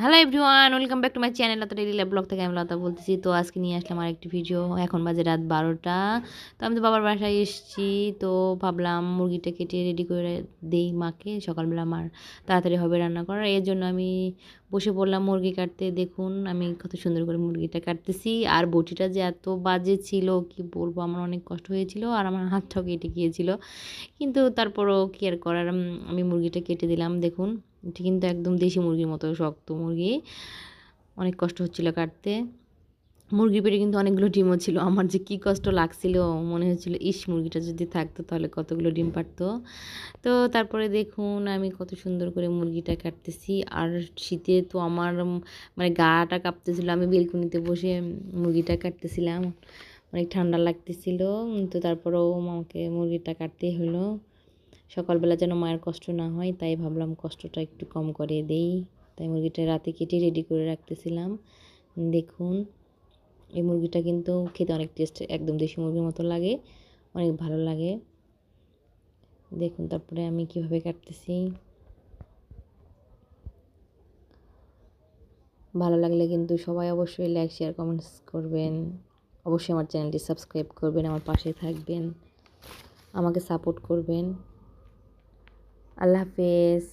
Hello everyone, welcome back to my channel Lata daily life blog থেকে আমি লতা বলতেছি। তো আজকে নিয়ে আসলাম আরেকটি ভিডিও। এখন বাজে রাত 12টা। তো আমি তো বাবার বাসায় এসেছি। তো ভাবলাম মুরগিটা কেটে রেডি করে দেই মাকে, সকালবেলা মার তাড়াতাড়ি হবে রান্না করার। এর জন্য আমি বসে পড়লাম মুরগি কাটতে। দেখুন আমি কত সুন্দর করে মুরগিটা কাটতেছি। আর বটিটা যে এত বাজে ছিল কি বলবো, আমার অনেক কষ্ট হয়েছিল আর আমার হাতটাও কেটে গিয়েছিল। কিন্তু তারপরও কি আর করার, আমি মুরগিটা কেটে দিলাম। দেখুন এটি কিন্তু একদম দেশি মুরগির মতো শক্ত মুরগি। অনেক কষ্ট হচ্ছিল কাটতে। মুরগির পেটে কিন্তু অনেকগুলো ডিমও ছিল। আমার যে কী কষ্ট লাগছিল, মনে হচ্ছিল ইস মুরগিটা যদি থাকতো তাহলে কতগুলো ডিম পারতো। তো তারপরে দেখুন আমি কত সুন্দর করে মুরগিটা কাটতেছি। আর শীতে তো আমার মানে গাটা কাঁপতেছিল। আমি বেলকনিতে বসে মুরগিটা কাটতেছিলাম, অনেক ঠান্ডা লাগতেছিল। তো তারপরেও আমাকে মুরগিটা কাটতেই হলো। সকালবেলা যেন মায়ের কষ্ট না হয়, তাই ভাবলাম কষ্টটা একটু কম করে দেই। তাই মুরগিটা রাতে কেটে রেডি করে রাখতেছিলাম। দেখুন এই মুরগিটা কিন্তু খেতে অনেক টেস্ট, একদম দেশি মুরগির মতো লাগে, অনেক ভালো লাগে। দেখুন তারপরে আমি কিভাবে কাটতেছি। ভালো লাগলে কিন্তু সবাই অবশ্যই লাইক শেয়ার কমেন্টস করবেন। অবশ্যই আমার চ্যানেলটি সাবস্ক্রাইব করবেন, আমার পাশে থাকবেন, আমাকে সাপোর্ট করবেন। আল্লাহ হাফেজ।